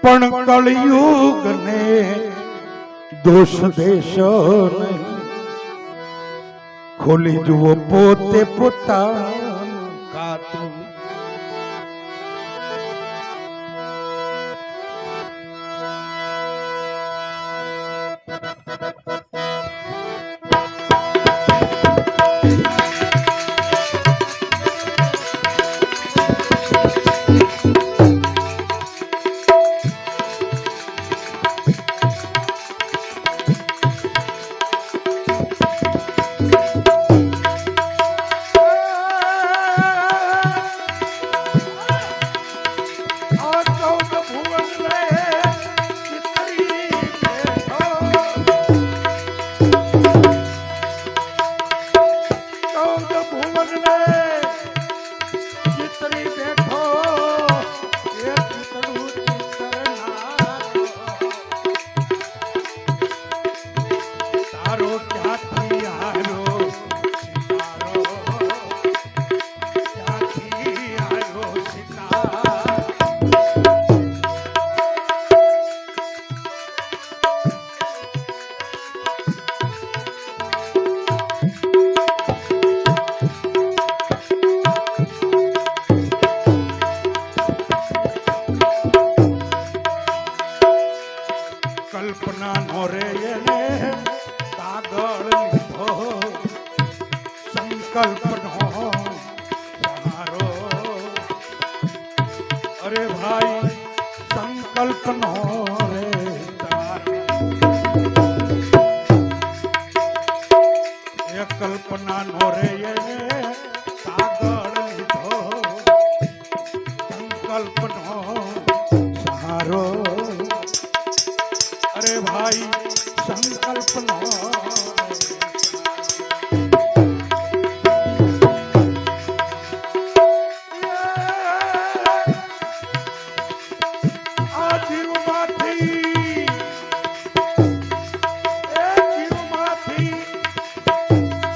પણ કળયુગ ને દોષ દેશ નહીં, ખોલી જુઓ પોતે પોતાનું ખાતું. કલ્પના નો રે એને કાગળ લીધો, સંકલ્પ નો સહારો. અરે ભાઈ સંકલ્પ નો રે એ કલ્પના નો રે એને કાગળ લીધો, સંકલ્પ નો સહારો. અરે ભાઈ સંકલ્પ નો આ જીવમાંથી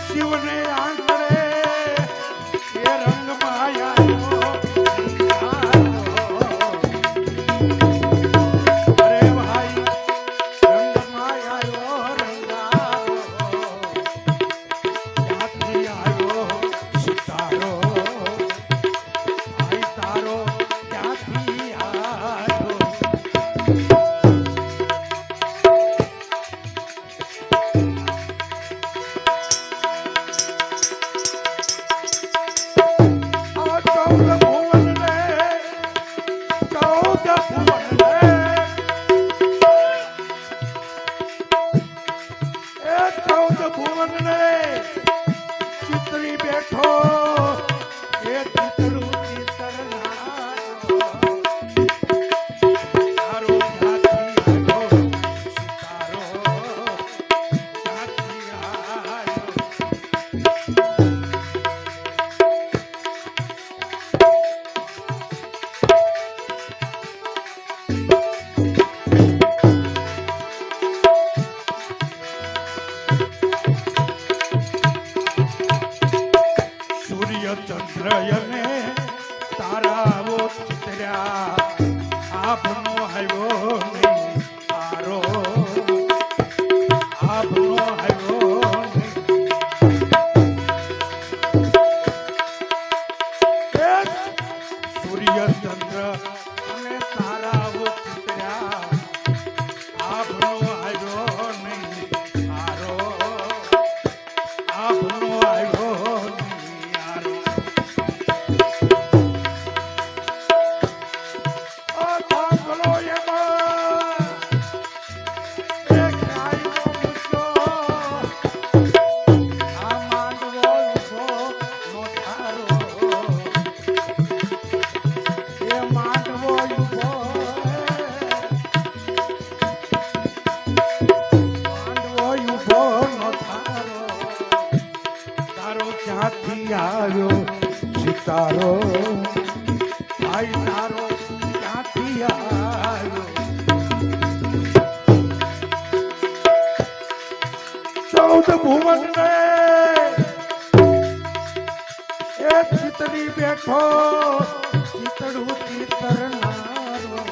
શિવને આંગણે એ રંગ માયા. ચિત્રી બેઠો એ ચિત્રું ચિત્રનારો. તારો ક્યાંથી આવ્યો સિતારો, ક્યાંથી આવ્યો. ચંદ્રયને તારાઓ ચિતર્યા, આપનો આવ્યો નહીં તારો, આપનો આવ્યો નહીં. સૂર્ય ચંદ્ર અને તારાઓ ચિતર્યા, આપનો આવ્યો નહીં તારો, આપનો આવ્યો. ક્યાંથી આવ્યો સિતારો, ભાઈ તારો ક્યાંથી આવ્યો. 14 ભુવન ને એ ચિતરી બેઠો, ચિતડું ચિતરનારો.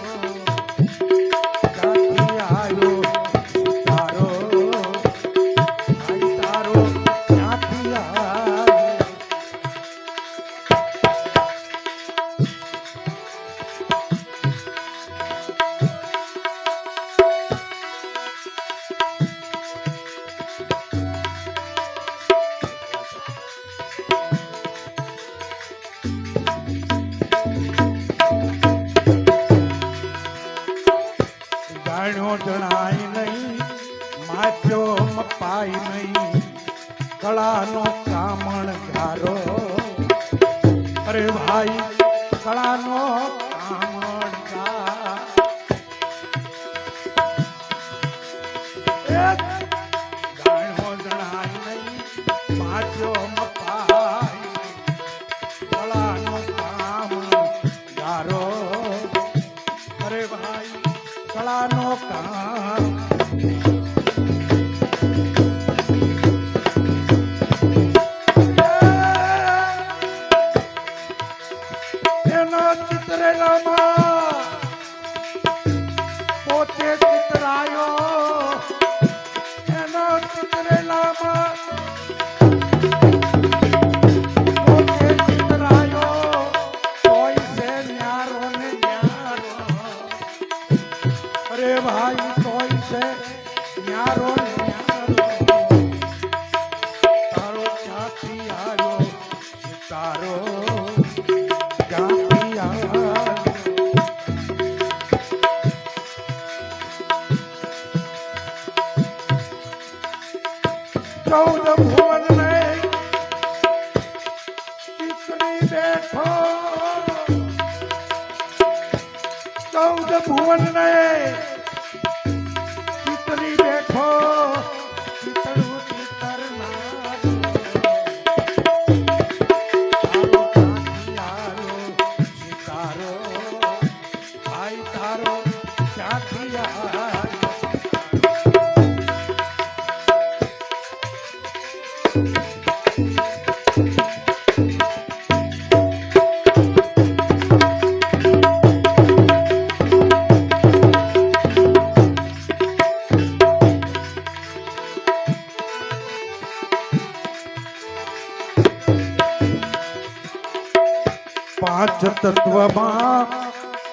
જાણ્યો જણાય નહીં, માચ્યો મપાય નહીં, કળાનો કામણ ગારો. અરે ભાઈ કળાનો કામણ ગાર. જાણ્યો જણાય નહીં, માચ્યો મપાય નહીં, કળાનો કામણ ગારો. અરે ભાઈ કળાનો કામ. એના ચિતરેલામાં પોતે ચિતરાયો, એના ચિતરેલામાં પોતે ચિતરાયો, કોઈ છે ન્યારો ને ન્યારો. અરે ભાઈ કોઈ છે ન્યારો ને ન્યારો. તારો ક્યાંથી આવ્યો સિતારો, ક્યાંથી આવ્યો. ચૌદ ભુવન ને ચિતરી બેઠો, ચૌદ ભુવન ને ચિતરી બેઠો, ચિતરું ચિતરનારો. તારો ક્યાંથી આવ્યો સિતારો, ભાઈ તારો ક્યાંથી આવ્યો. પાંચ તત્વમાં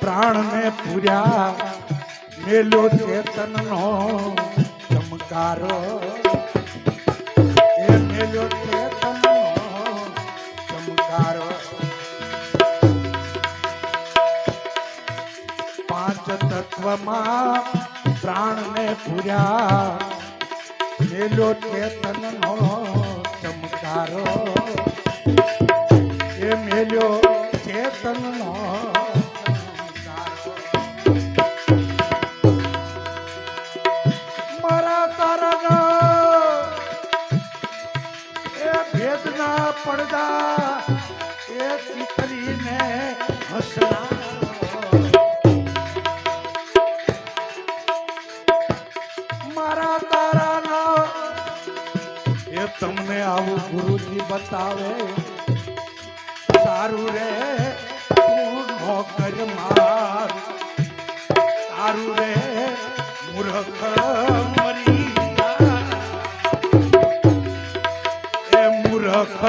પ્રાણને પૂર્યા, મેલ્યો ચેતનનો ચમકારો. એ મેલ્યો ચેતનનો ચમકારો. પાંચ તત્વમાં પ્રાણને પૂર્યા, મેલ્યો ચેતનનો ચમકારો. એ મેલ્યો ચેતનનો ચમકારો. મારા તારાના એ ભેદના પડદા, એ ચિતરીને હસનારો. મારા તારાના એ તમને આવું ગુરુજી બતાવે, સારું રે તું નોકર માર, સારું રે મૂર્ખ મરી જા. એ મૂર્ખ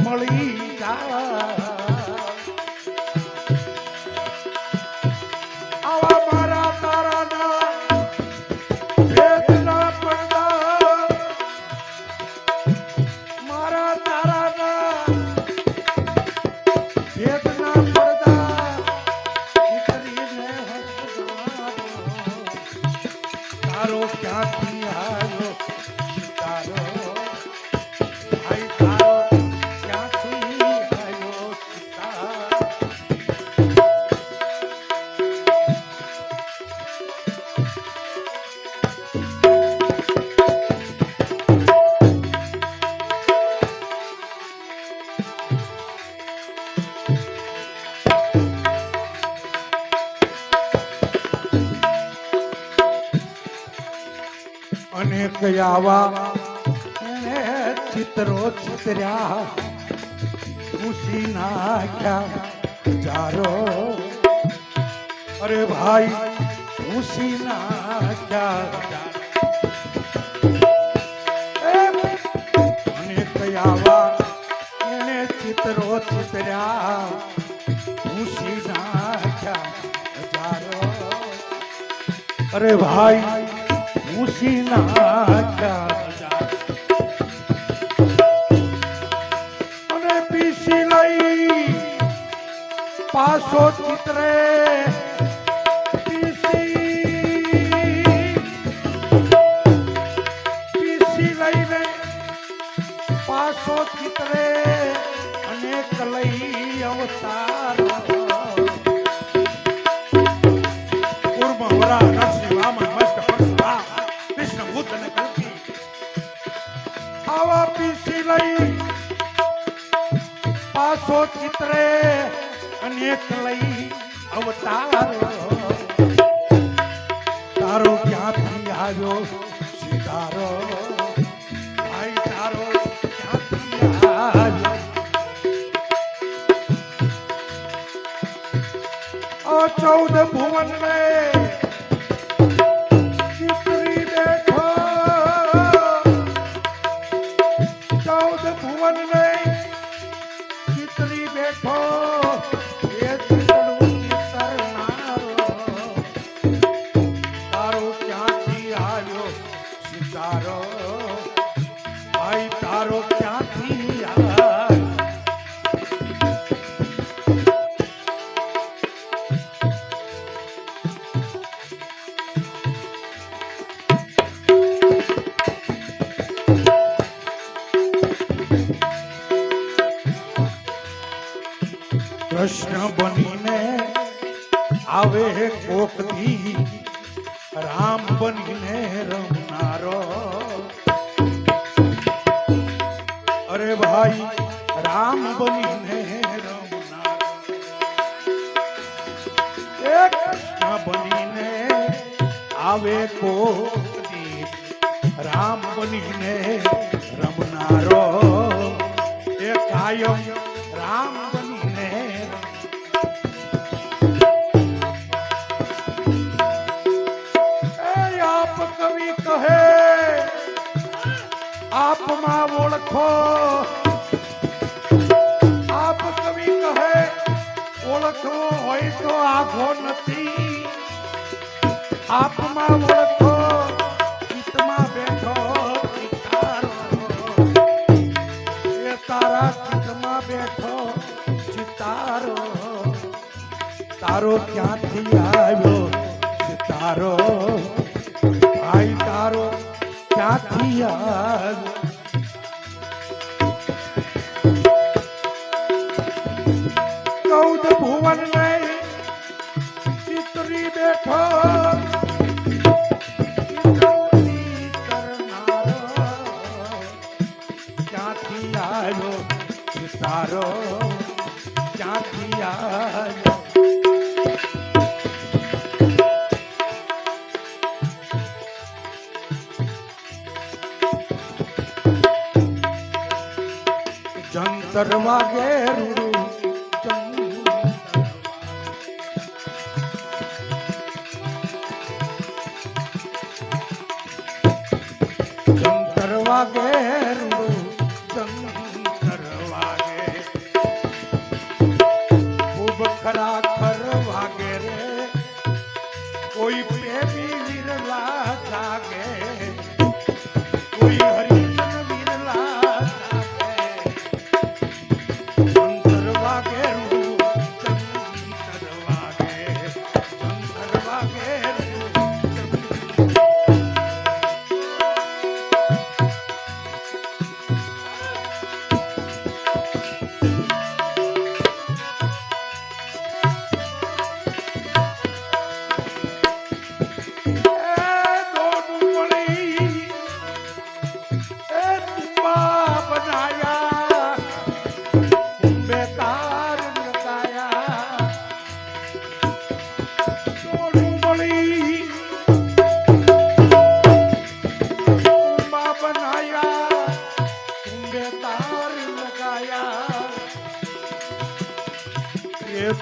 મળી જા. આવા મારા તારાના ભેદના પડદા, મારા તારાના ભેદના પડદા, ચિતરીને હસનારો. તારો ક્યાંથી આવ્યો સિતારો, ભાઈ તારો ક્યાંથી આવ્યો સિતારો. અનેક આવા એને ચિત્રો ચિતર્યા, ખુશી નાખ્યા જારો. અરે ભાઈ ખુશી નાખ્યા. અનેક આવા એને ચિત્રો ચિતર્યા, ખુશી નાખ્યા જારો. અરે ભાઈ ખુશી નાખ્યા. અને પીસી લઈ પાછો ચિત્રે, પીસી भुवन में चितरी बैठो 14 भुवन में चितरी बैठो ये चितड़ू चितरनारो तारो क्यांथी आयो सितारो भाई तारो क्यांथी आयो कृष्ण बनीने आवे कोक दी राम बनीने रमनारो अरे भाई राम बनीने रमनारो एक कृष्ण बनीने आवे कोक दी राम बनीने रमनारो एक कायम राम बनीने कवि कहे आप मां ओळखो आप कवि कहे ओळखो होय तो आघो नथी आप मां ओळखो चितમાં બેઠો चितारो એ તારા चितમાં બેઠો चितारो તારો ક્યાંથી આવ્યો સિતારો भाई तारो क्या किया 14 भुवन में चितरी बैठो क्या किया सितारो क्या किया जंतर वागे रूडू जंतर वागे रूडू जंतर वागे खूब खरा खर वागे रे कोई प्रेमी विरला जागे कोई हरिजन विरला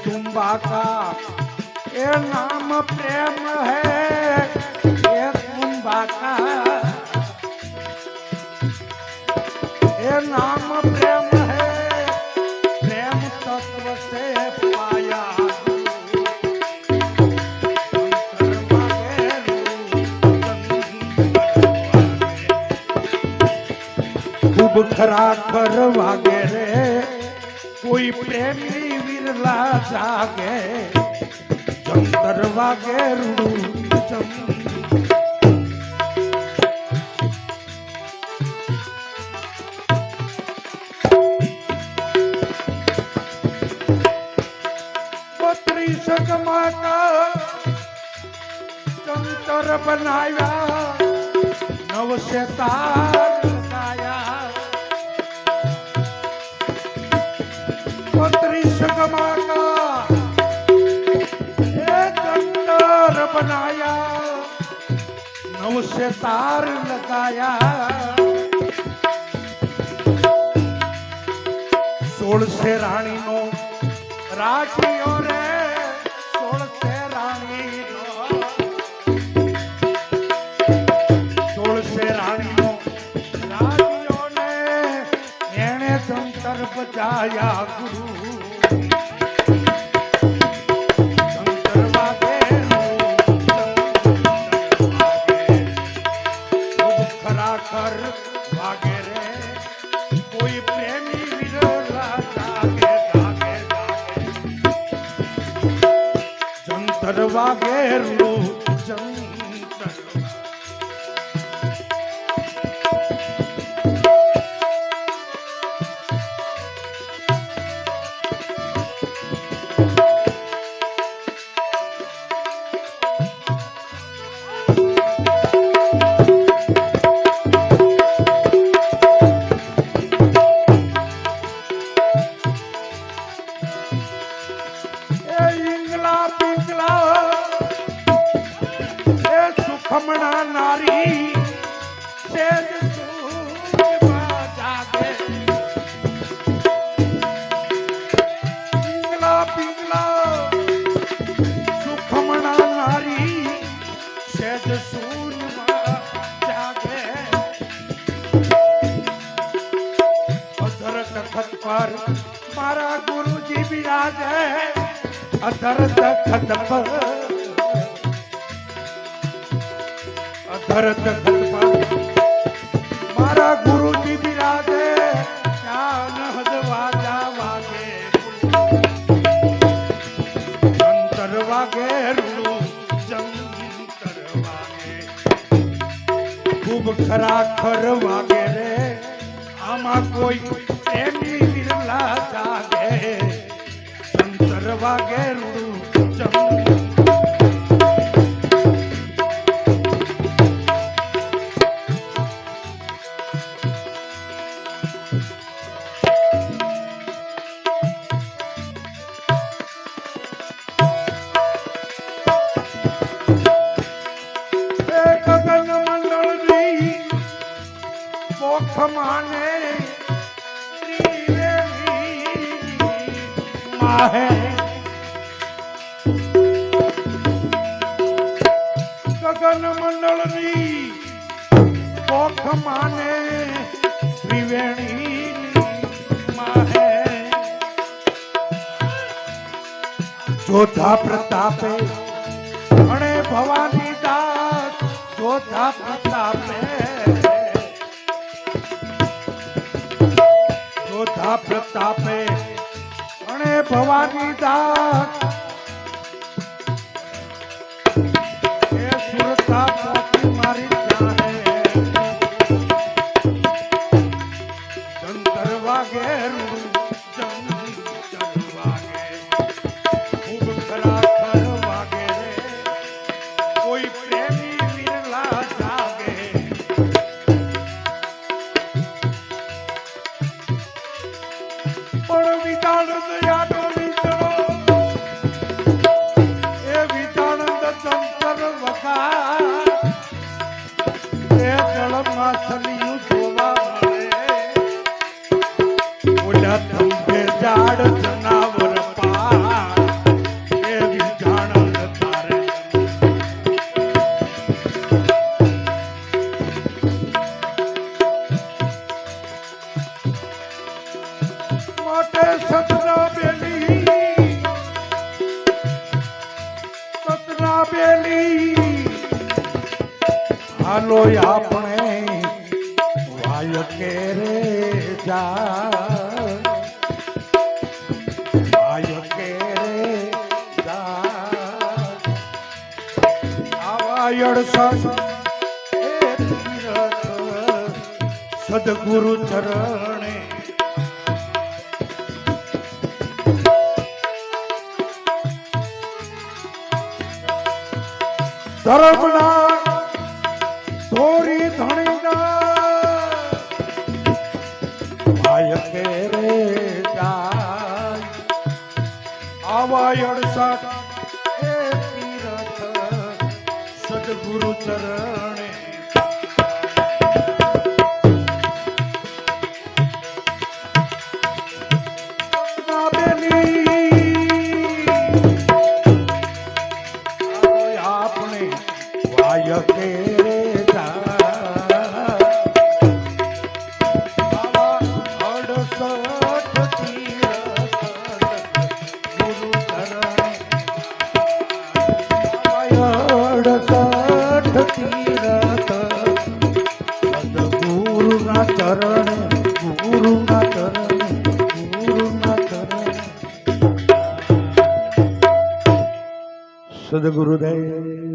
तुम्बा का ये नाम प्रेम है ये तुम्बा का ये नाम प्रेम है प्रेम तत्व से पाया खूब खरा कर वागे रे कोई प्रेमी विरला जागे जंतर वागे रूडू सगमा का जंतर बनाया नव से तार लगाया सगमा का जंतर बनाया नव से तार लगाया 16 से रानी नो राखियो रे 16 से रानी જાયા ગુરુ શંકર વાગે ખરાખર વાગે રે કોઈ પ્રેમી વિરલા જાગે જાગે જાગે જંતર વાગે રું જંતર ખમણા નારી સેજ સૂરમાં જાગે પિંગલા પિંગલા સુખમણા નારી સેજ સૂરમાં જાગે અધર તખત પર મારા ગુરુજી બિરાજે અધર તખત પર ભરત મારા ગુરુજી બિરાજે જ્ઞાન હદ વાજા વાગે જંતર વાગે રૂ જંતર વાગે ખૂબ ખરાખર વાગે રે આમાં કોઈ એની વિરલા જાગે જંતર વાગે રૂ જંતર माने माहे गगन मंडल पोख माने त्रिवेणी माहे जोधा प्रतापे अणे भवानी दास जोधा प्रतापे જોધા પ્રતાપે અણે ભવાની દાસ એ સુરતા પોતી મારી ચાહે જંતર વાગે જંતર વાગે ખૂબ ખરાખર વાગે રે કોઈ પ્રેમી વિરલા જાગે પણ વિચાણંદ યાદો વિચરો એ વિચાણંદ જંતર વખા એ જળમાં સલિયું જોવા મળે ઓલા તંબે ઝાડ જનાવર પાર એ વિચાણંદ તારે માટે સતના બેલી હાલો આપણે વાય કે રે જા વાય કે રે જા આવાયડ સદગુરુ ચરણે ધર્મના ધોરી ધણીના ભાય કે રે જાય આવા 68 એ તીરથ સદગુરુ ચરણે આવા 68 તીરથ ગુરુના ચરણે ગુરુના ચરણે ગુરુના ચરણે સદગુરુદેવ